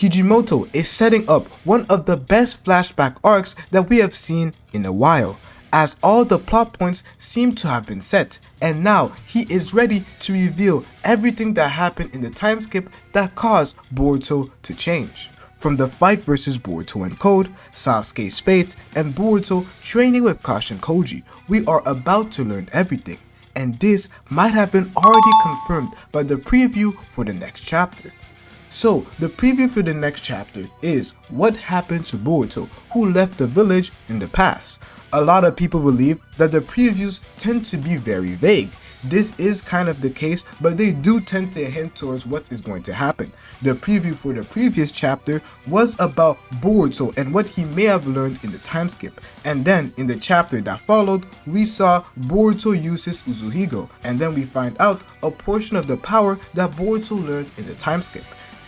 Kishimoto is setting up one of the best flashback arcs that we have seen in a while, as all the plot points seem to have been set, and now he is ready to reveal everything that happened in the time skip that caused Boruto to change. From the fight versus Boruto and Code, Sasuke's fate, and Boruto training with Kashin Koji, we are about to learn everything, and this might have been already confirmed by the preview for the next chapter. So, the preview for the next chapter is what happened to Boruto, who left the village in the past. A lot of people believe that the previews tend to be very vague. This is kind of the case, but they do tend to hint towards what is going to happen. The preview for the previous chapter was about Boruto and what he may have learned in the time skip. And then in the chapter that followed, we saw Boruto use his Uzuhigo, and then we find out a portion of the power that Boruto learned in the time skip.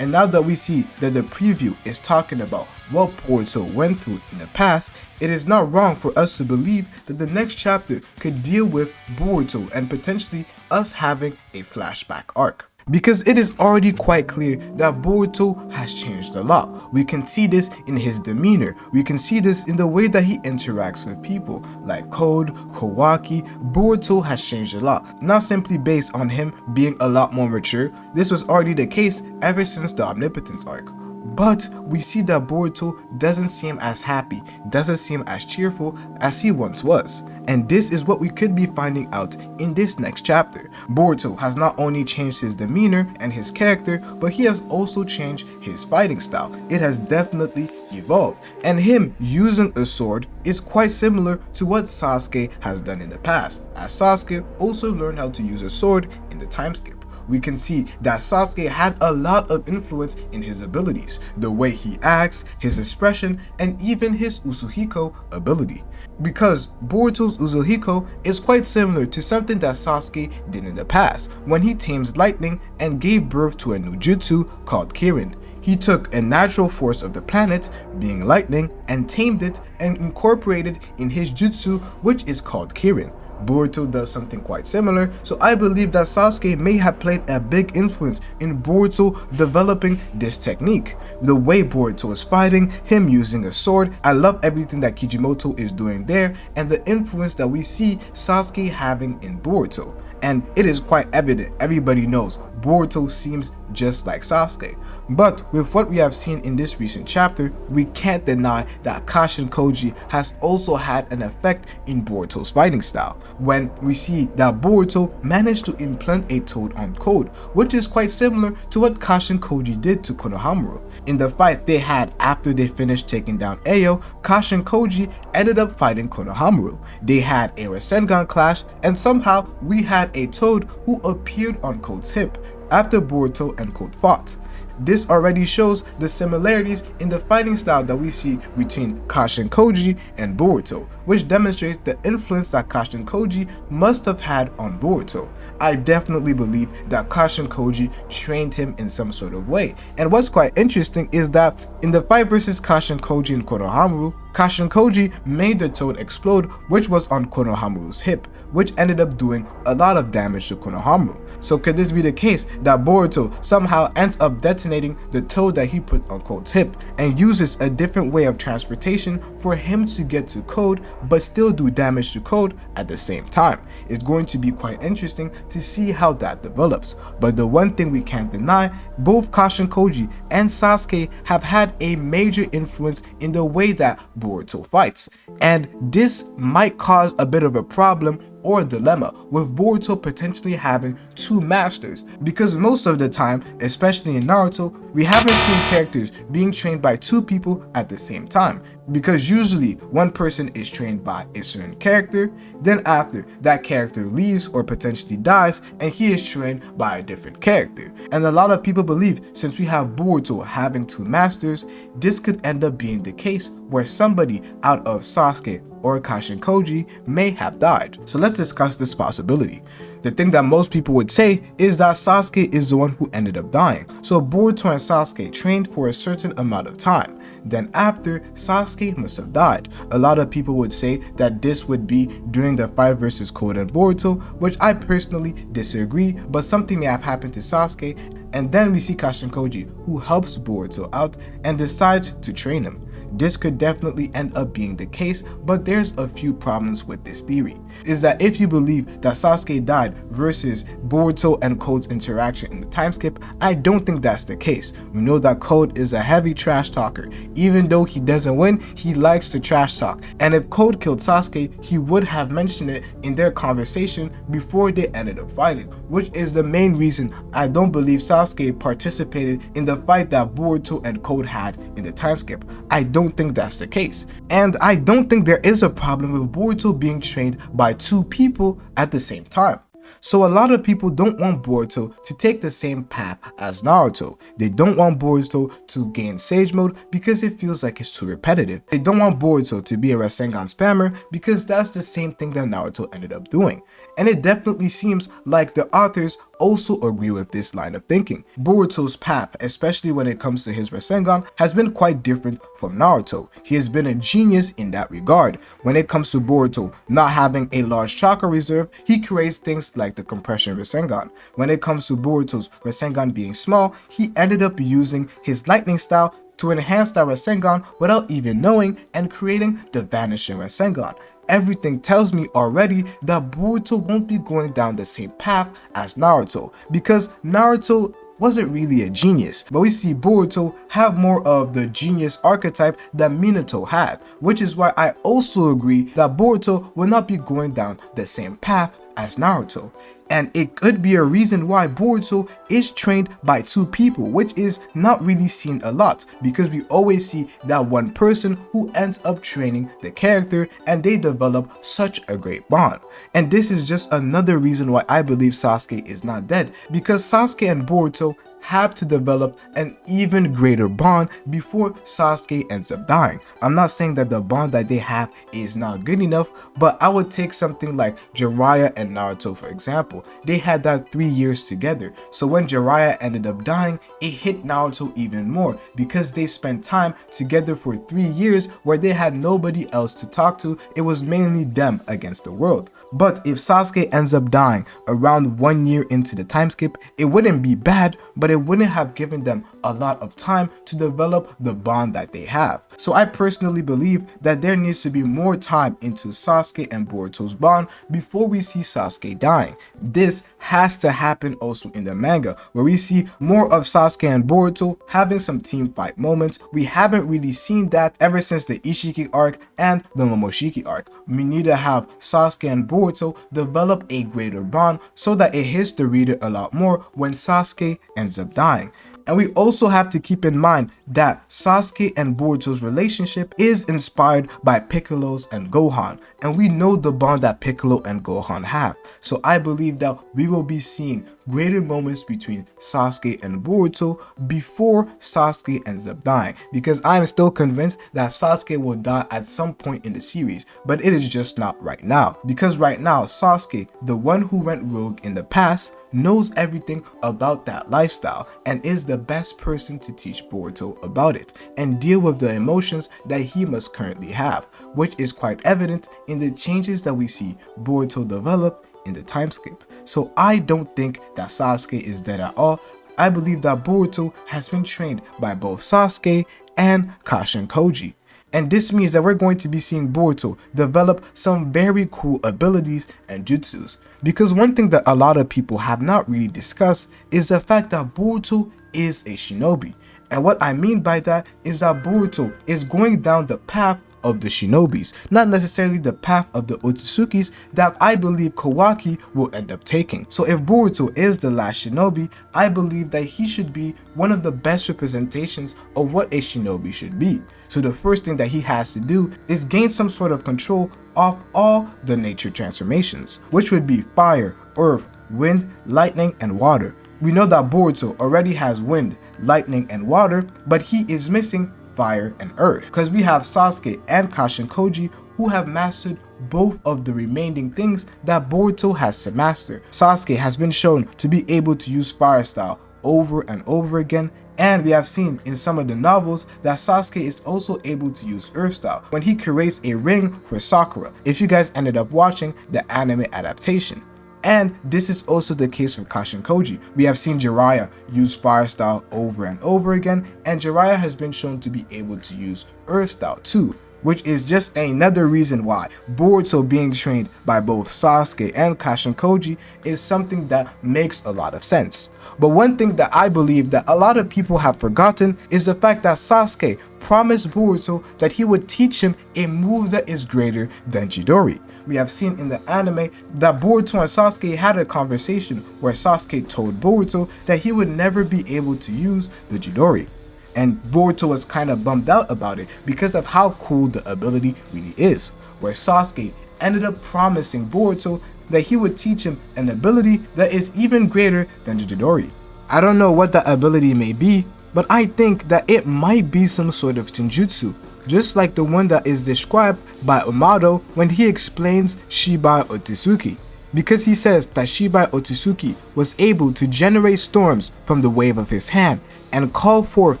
And now that we see that the preview is talking about what Boruto went through in the past, it is not wrong for us to believe that the next chapter could deal with Boruto and potentially us having a flashback arc. Because it is already quite clear that Boruto has changed a lot. We can see this in his demeanor, we can see this in the way that he interacts with people like Code, Kawaki. Boruto has changed a lot, not simply based on him being a lot more mature. This was already the case ever since the Omnipotence arc. But we see that Boruto doesn't seem as happy, doesn't seem as cheerful as he once was. And this is what we could be finding out in this next chapter. Boruto has not only changed his demeanor and his character, but he has also changed his fighting style. It has definitely evolved. And him using a sword is quite similar to what Sasuke has done in the past, as Sasuke also learned how to use a sword in the time skip. We can see that Sasuke had a lot of influence in his abilities, the way he acts, his expression, and even his Uzuhiko ability. Because Boruto's Uzuhiko is quite similar to something that Sasuke did in the past, when he tames lightning and gave birth to a new jutsu called Kirin. He took a natural force of the planet, being lightning, and tamed it and incorporated in his jutsu, which is called Kirin. Boruto does something quite similar, so I believe that Sasuke may have played a big influence in Boruto developing this technique. The way Boruto is fighting, him using a sword, I love everything that Kishimoto is doing there, and the influence that we see Sasuke having in Boruto. And it is quite evident, everybody knows, Boruto seems just like Sasuke. But with what we have seen in this recent chapter, we can't deny that Kashin Koji has also had an effect in Boruto's fighting style, when we see that Boruto managed to implant a toad on Code, which is quite similar to what Kashin Koji did to Konohamaru. In the fight they had after they finished taking down Ayo, Kashin Koji ended up fighting Konohamaru. They had a Rasengan clash, and somehow we had a toad who appeared on Code's hip after Boruto and Code fought. This already shows the similarities in the fighting style that we see between Kashin Koji and Boruto, which demonstrates the influence that Kashin Koji must have had on Boruto. I definitely believe that Kashin Koji trained him in some sort of way. And what's quite interesting is that in the fight versus Kashin Koji and Konohamaru, Kashin Koji made the toad explode, which was on Konohamaru's hip, which ended up doing a lot of damage to Konohamaru. So could this be the case that Boruto somehow ends up detonating the toad that he put on Code's hip and uses a different way of transportation for him to get to Code but still do damage to Code at the same time? It's going to be quite interesting to see how that develops. But the one thing we can't deny, both Kashin Koji and Sasuke have had a major influence in the way that Boruto fights, and this might cause a bit of a problem or a dilemma with Boruto potentially having two masters, because most of the time, especially in Naruto, we haven't seen characters being trained by two people at the same time, because usually one person is trained by a certain character, then after that character leaves or potentially dies, and he is trained by a different character. And a lot of people believe, since we have Boruto having two masters, this could end up being the case where somebody out of Sasuke or Kashin Koji may have died. So let's discuss this possibility. The thing that most people would say is that Sasuke is the one who ended up dying. So Boruto and Sasuke trained for a certain amount of time. Then after, Sasuke must have died. A lot of people would say that this would be during the fight versus Code and Boruto, which I personally disagree, but something may have happened to Sasuke and then we see Kashinkoji, who helps Boruto out and decides to train him. This could definitely end up being the case, but there's a few problems with this theory. Is that if you believe that Sasuke died versus Boruto and Code's interaction in the time skip, I don't think that's the case. We know that Code is a heavy trash talker. Even though he doesn't win, he likes to trash talk. And if Code killed Sasuke, he would have mentioned it in their conversation before they ended up fighting, which is the main reason I don't believe Sasuke participated in the fight that Boruto and Code had in the time skip. I don't think that's the case. And I don't think there is a problem with Boruto being trained by two people at the same time. So a lot of people don't want Boruto to take the same path as Naruto. They don't want Boruto to gain Sage Mode because it feels like it's too repetitive. They don't want Boruto to be a Rasengan spammer because that's the same thing that Naruto ended up doing. And it definitely seems like the authors also agree with this line of thinking. Boruto's path, especially when it comes to his Rasengan, has been quite different from Naruto. He has been a genius in that regard. When it comes to Boruto not having a large chakra reserve, he creates things like the compression Rasengan. When it comes to Boruto's Rasengan being small, he ended up using his lightning style to enhance that Rasengan without even knowing and creating the vanishing Rasengan. Everything tells me already that Boruto won't be going down the same path as Naruto, because Naruto wasn't really a genius, but we see Boruto have more of the genius archetype that Minato had, which is why I also agree that Boruto will not be going down the same path as Naruto. And it could be a reason why Boruto is trained by two people, which is not really seen a lot, because we always see that one person who ends up training the character and they develop such a great bond. And this is just another reason why I believe Sasuke is not dead, because Sasuke and Boruto have to develop an even greater bond before Sasuke ends up dying. I'm not saying that the bond that they have is not good enough, but I would take something like Jiraiya and Naruto for example. They had that 3 years together, so when Jiraiya ended up dying, it hit Naruto even more because they spent time together for 3 years where they had nobody else to talk to. It was mainly them against the world. But if Sasuke ends up dying around 1 year into the time skip, it wouldn't be bad, but it wouldn't have given them a lot of time to develop the bond that they have. So I personally believe that there needs to be more time into Sasuke and Boruto's bond before we see Sasuke dying. This has to happen also in the manga, where we see more of Sasuke and Boruto having some team fight moments. We haven't really seen that ever since the Ishiki arc and the Momoshiki arc. We need to have Sasuke and Boruto develop a greater bond so that it hits the reader a lot more when Sasuke ends up dying. And we also have to keep in mind that Sasuke and Boruto's relationship is inspired by Piccolo's and Gohan, and we know the bond that Piccolo and Gohan have. So I believe that we will be seeing greater moments between Sasuke and Boruto before Sasuke ends up dying, because I am still convinced that Sasuke will die at some point in the series, but it is just not right now, because right now Sasuke, the one who went rogue in the past, knows everything about that lifestyle and is the best person to teach Boruto about it and deal with the emotions that he must currently have, which is quite evident in the changes that we see Boruto develop in the time skip. So I don't think that Sasuke is dead at all. I believe that Boruto has been trained by both Sasuke and Kashinkoji. And this means that we're going to be seeing Boruto develop some very cool abilities and jutsus. Because one thing that a lot of people have not really discussed is the fact that Boruto is a shinobi. And what I mean by that is that Boruto is going down the path of the shinobis, not necessarily the path of the Otsukis that I believe Kawaki will end up taking. So if Boruto is the last shinobi, I believe that he should be one of the best representations of what a shinobi should be. So the first thing that he has to do is gain some sort of control of all the nature transformations, which would be fire, earth, wind, lightning, and water. We know that Boruto already has wind, lightning, and water, but he is missing fire and earth, because we have Sasuke and Kashinkoji who have mastered both of the remaining things that Boruto has to master. Sasuke has been shown to be able to use fire style over and over again, and we have seen in some of the novels that Sasuke is also able to use earth style when he creates a ring for Sakura, if you guys ended up watching the anime adaptation. And this is also the case for Kashinkoji. We have seen Jiraiya use Fire Style over and over again, and Jiraiya has been shown to be able to use Earth Style too, which is just another reason why Boruto being trained by both Sasuke and Kashinkoji is something that makes a lot of sense. But one thing that I believe that a lot of people have forgotten is the fact that Sasuke promised Boruto that he would teach him a move that is greater than Chidori. We have seen in the anime that Boruto and Sasuke had a conversation where Sasuke told Boruto that he would never be able to use the Chidori. And Boruto was kind of bummed out about it because of how cool the ability really is, where Sasuke ended up promising Boruto that he would teach him an ability that is even greater than the Chidori. I don't know what that ability may be, but I think that it might be some sort of Shinjutsu, just like the one that is described by Amado when he explains Shibai Otsutsuki, because he says that Shibai Otsutsuki was able to generate storms from the wave of his hand and call forth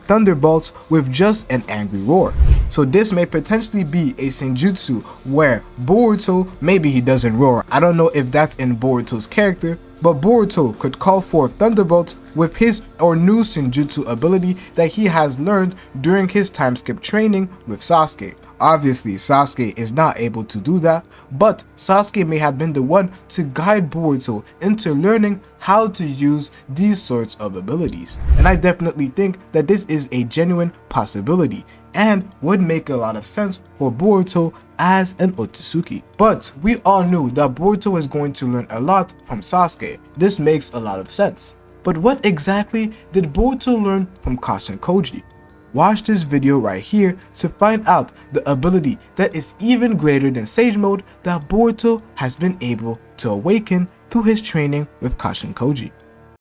thunderbolts with just an angry roar. So this may potentially be a Senjutsu where Boruto, maybe he doesn't roar, I don't know if that's in Boruto's character, but Boruto could call forth thunderbolts with his or new Senjutsu ability that he has learned during his time skip training with Sasuke. Obviously, Sasuke is not able to do that, but Sasuke may have been the one to guide Boruto into learning how to use these sorts of abilities. And I definitely think that this is a genuine possibility and would make a lot of sense for Boruto as an Otsutsuki. But we all knew that Boruto was going to learn a lot from Sasuke. This makes a lot of sense. But what exactly did Boruto learn from Kashinkoji? Watch this video right here to find out the ability that is even greater than Sage Mode that Boruto has been able to awaken through his training with Kashinkoji.